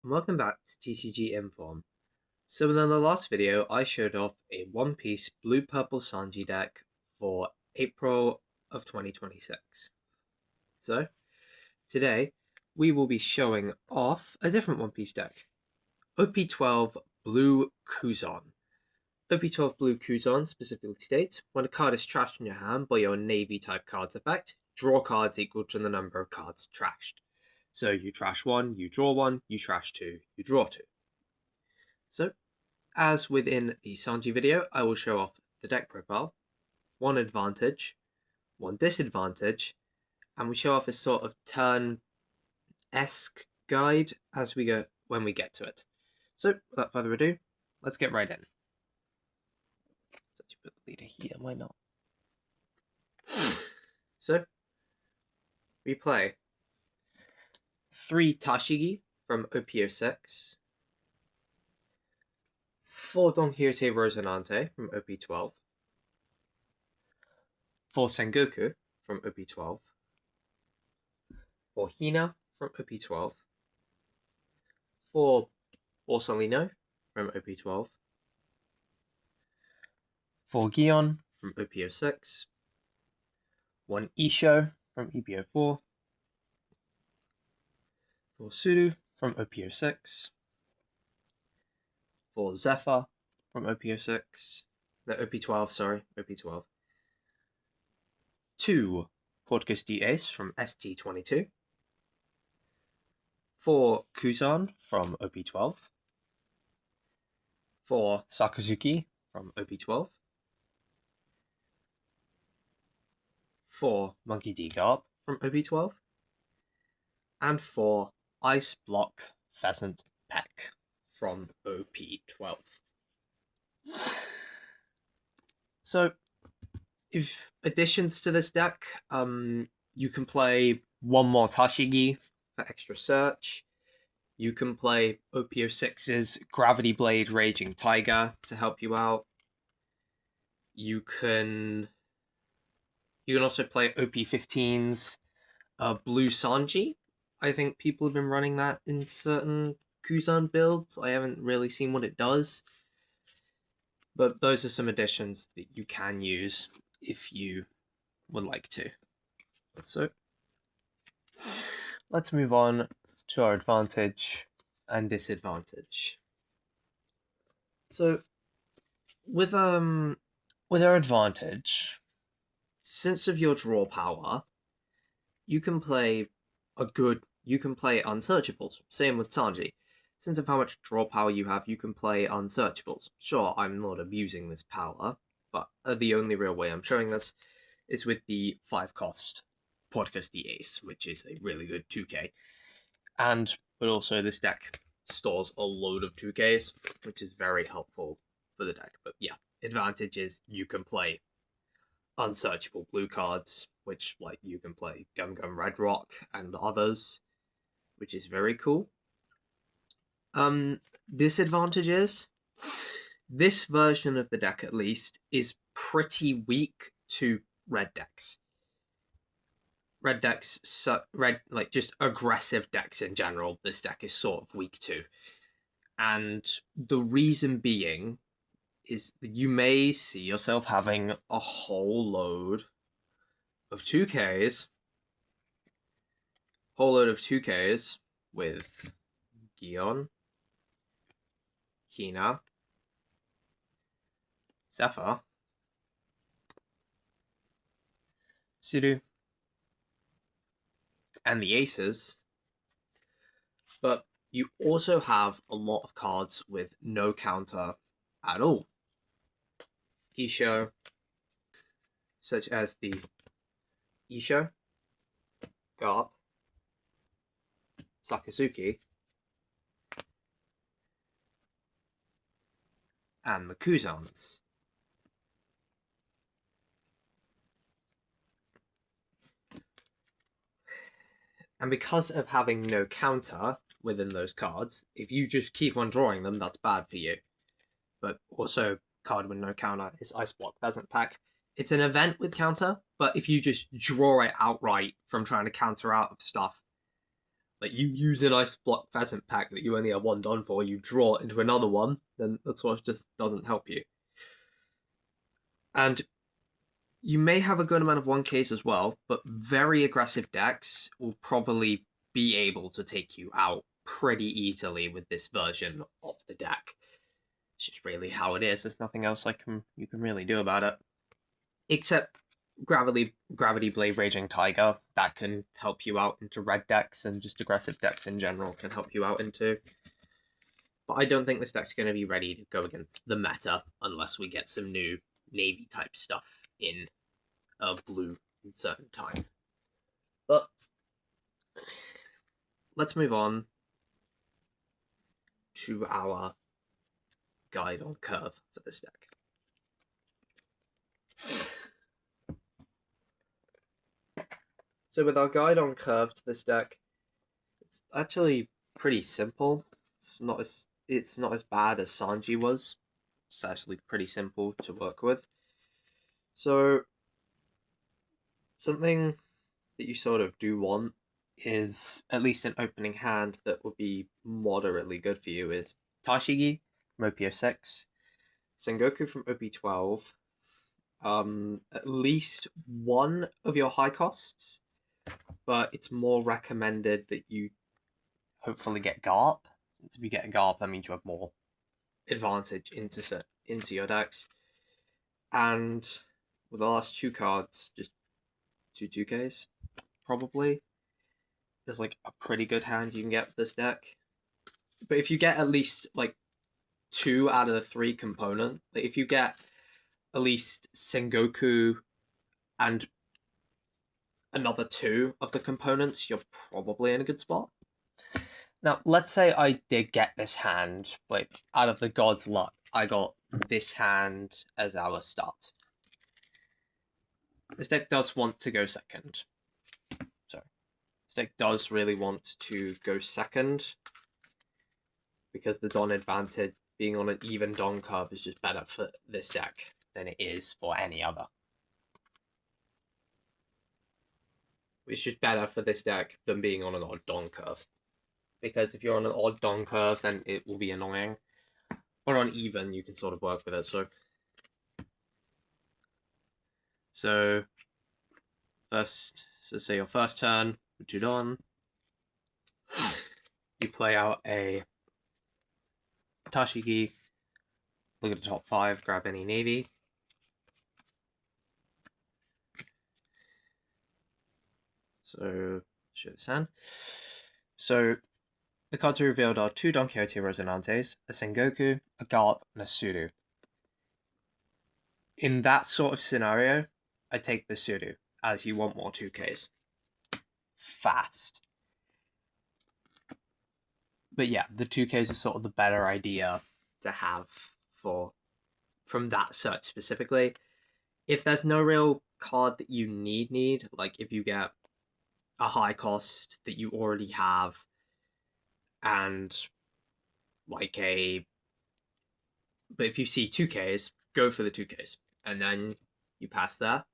and welcome back to TCG Inform. So in the last video, I showed off a one-piece blue-purple Sanji deck for April of 2026. So, today, we will be showing off a different one-piece deck. OP12 Blue Kuzan. OP12 Blue Kuzan specifically states, when a card is trashed in your hand by your Navy-type cards effect, draw cards equal to the number of cards trashed. So you trash one, you draw one, you trash two, you draw two. So, as within the Sanji video, I will show off the deck profile, one advantage, one disadvantage, and we show off a sort of turn-esque guide as we go when we get to it. So, without further ado, let's get right in. Put the leader here, why not? So, we play 3 Tashigi from OP06, 4 Don Quixote Rosinante from OP12, 4 Sengoku from OP12, 4 Hina from OP12, 4 Borsalino from OP12, 4 Gion from OP06, 1 Isho from EB04, 4 Suru from OP06, 4 Zephyr from OP06, no, OP12, sorry, OP12, 2 Portcullis D Ace from ST22, 4 Kuzan from OP12, 4 Sakazuki from OP12, 4 Monkey D Garb from OP12, and 4 Ice Block Pheasant Peck from OP12. So, if additions to this deck, you can play one more Tashigi for extra search. You can play OP06's Gravity Blade Raging Tiger to help you out. You can also play OP15's Blue Sanji. I think people have been running that in certain Kuzan builds. I haven't really seen what it does. But those are some additions that you can use if you would like to. So, let's move on to our advantage and disadvantage. So, with our advantage, since of your draw power, you can play unsearchables. Same with Sanji. Since of how much draw power you have, you can play unsearchables. Sure, I'm not abusing this power, but the only real way I'm showing this is with the 5-cost Portcullis D Ace, which is a really good 2k. But also this deck stores a load of 2ks, which is very helpful for the deck. But yeah, advantage is you can play unsearchable blue cards, which like you can play Gum Gum Red Rock and others, which is very cool. Disadvantages. This version of the deck, at least, is pretty weak to red decks. Just aggressive decks in general, this deck is sort of weak to. And the reason being is that you may see yourself having a whole load of 2Ks. With Gion, Hina, Zephyr, Suru, and the Aces, but you also have a lot of cards with no counter at all. Isho, such as the Isho, Garb, Sakazuki, and the Kuzans. And because of having no counter within those cards, if you just keep on drawing them, that's bad for you. But also, card with no counter is Ice Block Pheasant Pack. It's an event with counter, but if you just draw it outright from trying to counter out of stuff, Like, you use an Ice Block Pheasant pack that you only have one Don for, you draw it into another one, then that sort of just doesn't help you. And you may have a good amount of 1Ks as well, but very aggressive decks will probably be able to take you out pretty easily with this version of the deck. It's just really how it is. There's nothing else you can really do about it. Except Gravity Blade Raging Tiger, that can help you out into red decks, and just aggressive decks in general can help you out into. But I don't think this deck's going to be ready to go against the meta unless we get some new Navy type stuff in blue in a certain time. But let's move on to our guide on curve for this deck. So with our guide on curve to this deck, it's actually pretty simple. It's not as bad as Sanji was. It's actually pretty simple to work with. So something that you sort of do want is at least an opening hand that would be moderately good for you is Tashigi from OP06, Sengoku from OP12, at least one of your high costs, but it's more recommended that you hopefully get Garp. Since if you get a Garp, that means you have more advantage into your decks. And with the last two cards, just two 2Ks, probably, is like a pretty good hand you can get with this deck. But if you get at least like 2 out of the 3 component, like if you get at least Sengoku and another 2 of the components, you're probably in a good spot. Now, let's say I did get this hand, like, out of the god's luck, I got this hand as our start. This deck does want to go second. So, this deck does really want to go second, because the Don advantage, being on an even Don curve, is just better for this deck than it is for any other. It's just better for this deck than being on an odd Don curve. Because if you're on an odd Don curve, then it will be annoying. Or on even, you can sort of work with it. So say your first turn, with 2 Don, you play out a Tashigi, look at the top 5, grab any Navy. So, show this hand. So, the cards revealed are 2 Don Quixote Rosinantes, a Sengoku, a Garp, and a Suru. In that sort of scenario, I take the Suru, as you want more 2Ks. Fast. But yeah, the 2Ks are sort of the better idea to have from that search specifically. If there's no real card that you need, like if you get a high cost that you already have, and like but if you see 2Ks, go for the 2Ks, and then you pass that,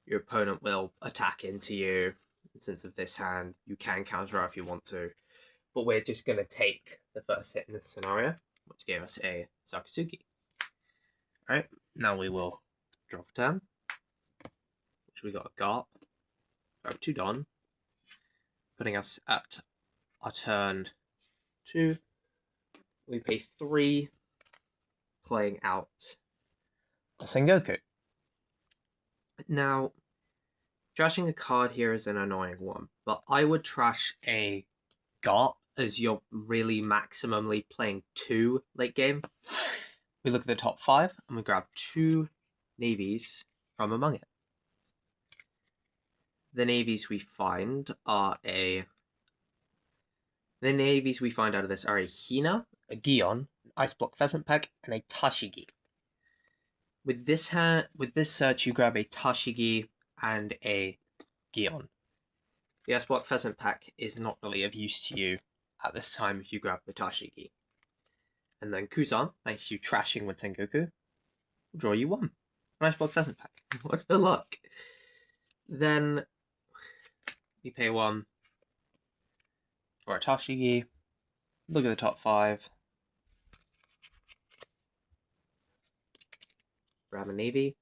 your opponent will attack into you. Since of this hand, you can counter out if you want to, but we're just going to take the first hit in this scenario, which gave us a Sakatsuki. Alright, now we will draw for turn, which we got a Garp, grab 2 Don, putting us at our turn 2. We pay 3, playing out a Sengoku. Now, trashing a card here is an annoying one, but I would trash a Garp as you're really maximally playing 2 late game. We look at the top 5 and we grab 2 navies from among it. The navies we find out of this are a Hina, a Gion, an Ice Block Pheasant pack, and a Tashigi. With this search, you grab a Tashigi and a Gion. The Ice Block Pheasant pack is not really of use to you at this time if you grab the Tashigi. And then Kuzan, thanks to you trashing with Sengoku, will draw you 1. An Ice Block Pheasant pack. What the luck. Then we pay 1, for a Tashigi. Look at the top 5. Grab a Navy.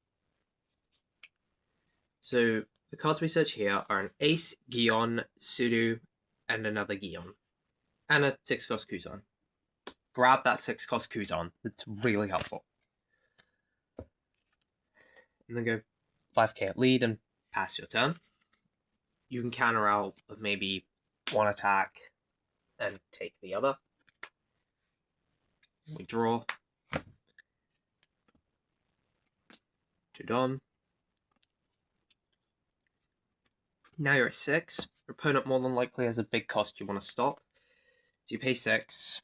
So the cards we search here are an Ace, Gion, Suru, and another Gion. And a 6-cost Kuzan. Grab that 6-cost Kuzan. It's really helpful. And then go 5k at lead and pass your turn. You can counter out of maybe one attack and take the other. We draw. 2 Dom. Now you're at 6. Your opponent more than likely has a big cost you want to stop. So you pay 6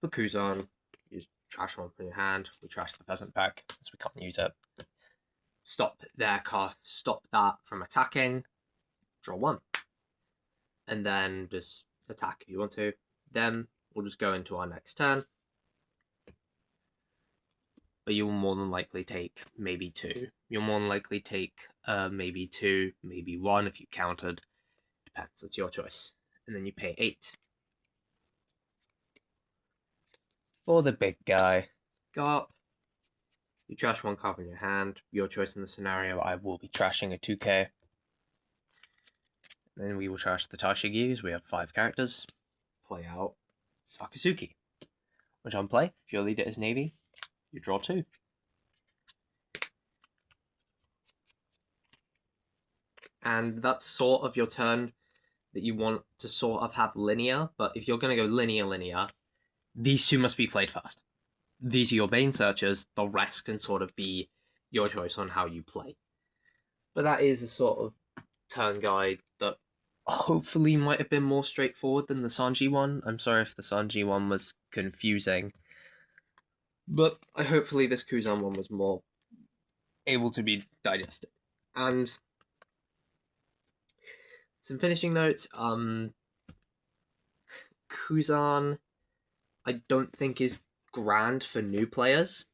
for Kuzan. You trash one from your hand. We trash the peasant pack because we can't use it. Stop their car. Stop that from attacking. Draw 1. And then just attack if you want to. Then we'll just go into our next turn. But you'll more than likely take maybe 2. You'll more than likely take maybe 2, maybe 1 if you countered. Depends, it's your choice. And then you pay 8. For the big guy. Go up. You trash 1 card in your hand. Your choice in the scenario, I will be trashing a 2k. Then we will trash the Tashigis. We have 5 characters. Play out Sakazuki. Which on play, if your leader is Navy, you draw 2. And that's sort of your turn that you want to sort of have linear. But if you're going to go linear, these 2 must be played first. These are your main searchers. The rest can sort of be your choice on how you play. But that is a sort of turn guide that hopefully might have been more straightforward than the Sanji one. I'm sorry if the Sanji one was confusing. But hopefully this Kuzan one was more able to be digested. And some finishing notes. Kuzan, I don't think is grand for new players.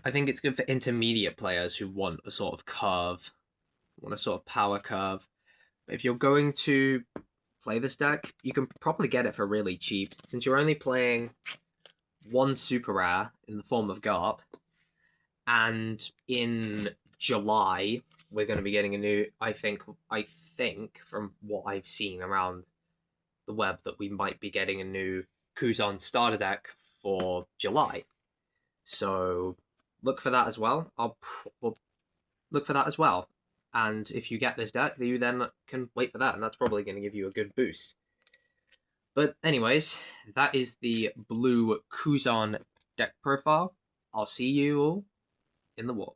I think it's good for intermediate players who want a sort of curve, want a sort of power curve. But if you're going to play this deck, you can probably get it for really cheap, since you're only playing 1 super rare in the form of Garp, and in July we're going to be getting a new. I think from what I've seen around the web that we might be getting a new Kuzan starter deck for July. So look for that as well. We'll look for that as well. And if you get this deck, you then can wait for that, and that's probably going to give you a good boost. But anyways, that is the blue Kuzan deck profile. I'll see you all in the war.